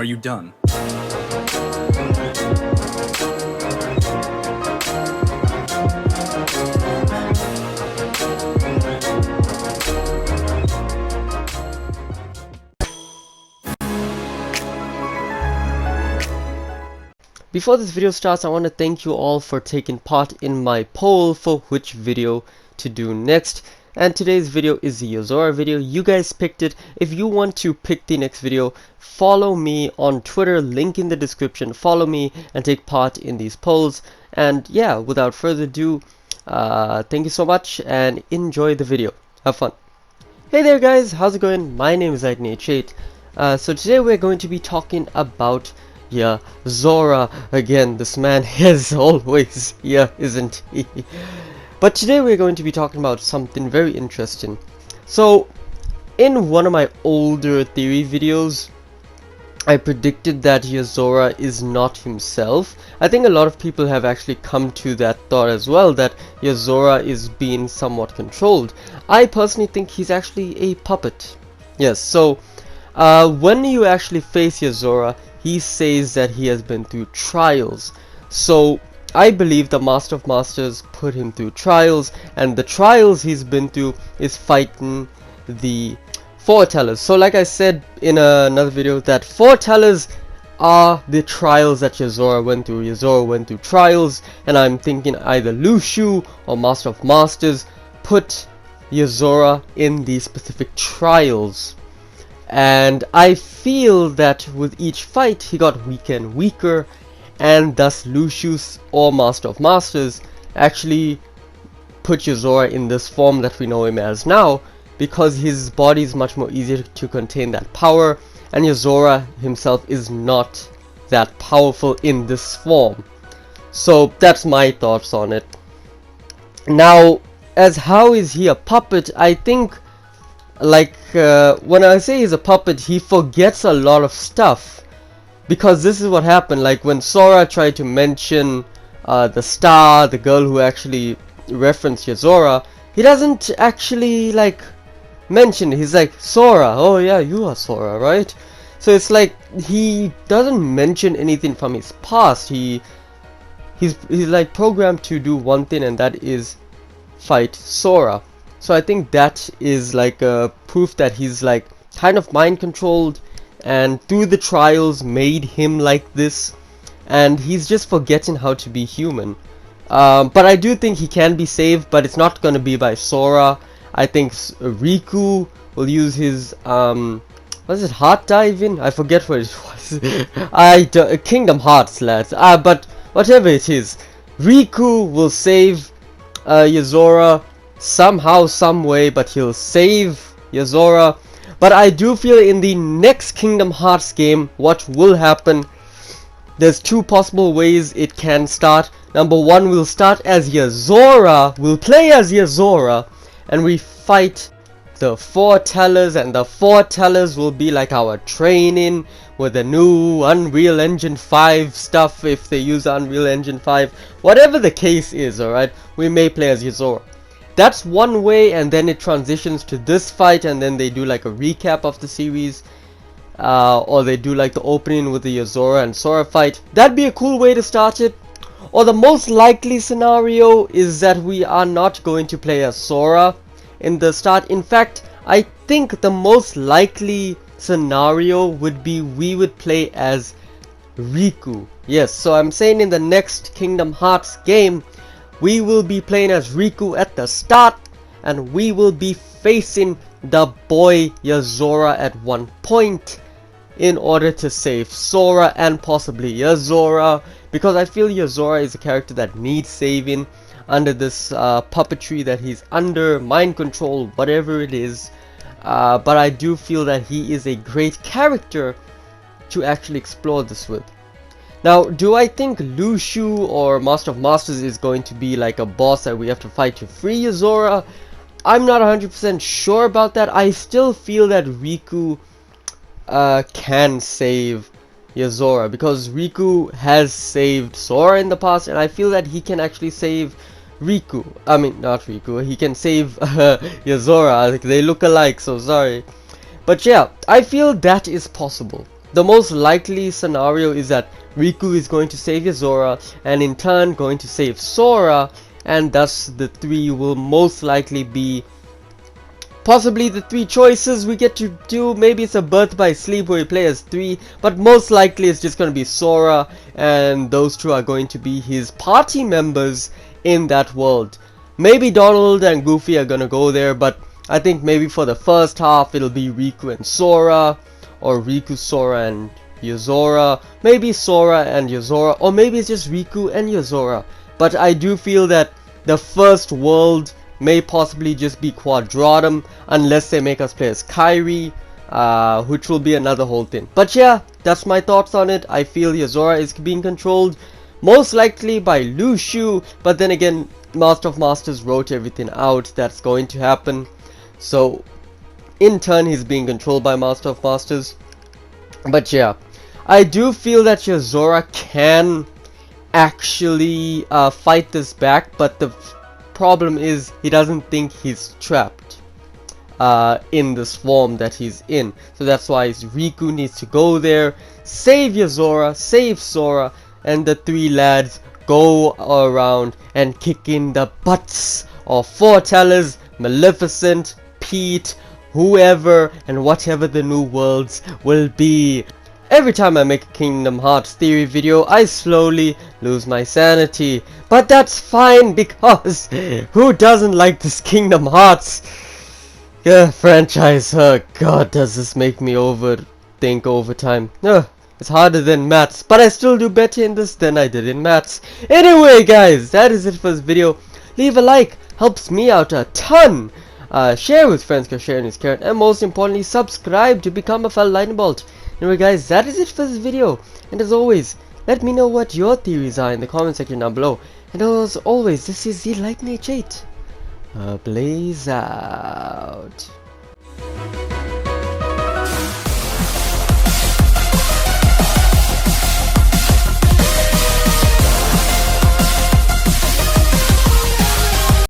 Are you done? Before this video starts, I want to thank you all for taking part in my poll for which video to do next. And today's video is the Yozora video. You guys picked it. If you want to pick the next video, follow me on Twitter, link in the description. Follow me and take part in these polls. And yeah, without further ado, thank you so much and enjoy the video. Have fun. Hey there guys, how's it going? My name is H8. So today we're going to be talking about Yozora again. This man is always here, isn't he? But today we're going to be talking about something very interesting. So, in one of my older theory videos, I predicted that Yozora is not himself. I think a lot of people have actually come to that thought as well, that Yozora is being somewhat controlled. I personally think he's actually a puppet. Yes, so when you actually face Yozora, he says that he has been through trials. So I believe the Master of Masters put him through trials, and the trials he's been through is fighting the foretellers. So like I said in another video, that foretellers are the trials that Yozora went through. Yozora went through trials, and I'm thinking either Lushu or Master of Masters put Yozora in these specific trials. And I feel that with each fight he got weaker and weaker, and thus Lushu or Master of Masters actually put Yozora in this form that we know him as now, because his body is much more easier to contain that power, and Yozora himself is not that powerful in this form. So that's my thoughts on it. Now, as how is he a puppet, I think, like, when I say he's a puppet, he forgets a lot of stuff. Because this is what happened, like when Sora tried to mention the star, the girl who actually referenced Yozora, he doesn't actually, like, mention it. He's like, Sora, oh yeah, you are Sora, right? So it's like, he doesn't mention anything from his past. He's like programmed to do one thing, and that is fight Sora. So I think that is like a proof that he's like kind of mind controlled, and through the trials made him like this, and he's just forgetting how to be human. But I do think he can be saved, but it's not going to be by Sora. I think Riku will use his was it heart diving? I forget what it was. Kingdom Hearts, lads. But whatever it is, Riku will save Yozora somehow, some way, but he'll save Yozora. But I do feel in the next Kingdom Hearts game, what will happen, there's two possible ways it can start. Number one, we'll start as Yozora, we'll play as Yozora, and we fight the foretellers, and the foretellers will be like our training with the new Unreal Engine 5 stuff, if they use Unreal Engine 5. Whatever the case is, alright, we may play as Yozora. That's one way, and then it transitions to this fight, and then they do like a recap of the series, or they do like the opening with the Yozora and Sora fight. That'd be a cool way to start it. Or the most likely scenario is that we are not going to play as Sora in the start. In fact, I think the most likely scenario would be we would play as Riku. Yes, so I'm saying in the next Kingdom Hearts game, we will be playing as Riku at the start, and we will be facing the boy Yozora at one point in order to save Sora and possibly Yozora, because I feel Yozora is a character that needs saving under this puppetry that he's under, mind control, whatever it is. But I do feel that he is a great character to actually explore this with. Now, do I think Lushu or Master of Masters is going to be like a boss that we have to fight to free Yozora? I'm not 100% sure about that. I still feel that Riku can save Yozora, because Riku has saved Sora in the past, and I feel that he can actually save Riku. I mean, not Riku. He can save Yozora. They look alike, so sorry. But yeah, I feel that is possible. the most likely scenario is that Riku is going to save Yozora, and in turn going to save Sora, and thus the three will most likely be possibly the three choices we get to do. Maybe it's a Birth by Sleep where we play as three, but most likely it's just going to be Sora, and those two are going to be his party members in that world. Maybe Donald and Goofy are going to go there, but I think maybe for the first half it'll be Riku and Sora, or Riku, Sora and Yozora, maybe Sora and Yozora, or maybe it's just Riku and Yozora. But I do feel that the first world may possibly just be Quadratum, unless they make us play as Kairi, which will be another whole thing. But yeah, that's my thoughts on it. I feel Yozora is being controlled most likely by Lushu, but then again, Master of Masters wrote everything out that's going to happen, so in turn he's being controlled by Master of Masters. But yeah, I do feel that Yozora can actually fight this back, but the problem is he doesn't think he's trapped in this form that he's in. So that's why Riku needs to go there, save Yozora, save Sora, and the three lads go around and kick in the butts of Foretellers, Maleficent, Pete, whoever and whatever the new worlds will be. Every time I make a Kingdom Hearts theory video, I slowly lose my sanity. But that's fine, because who doesn't like this Kingdom Hearts franchise? Oh god, does this make me overthink over time. It's harder than maths, but I still do better in this than I did in maths. Anyway guys, that is it for this video. Leave a like, helps me out a ton. Share with friends because sharing is caring, and most importantly, subscribe to become a fellow lightning bolt. Anyway guys, that is it for this video, and as always, let me know what your theories are in the comment section down below. And as always, this is the Lightning H8. Blaze out.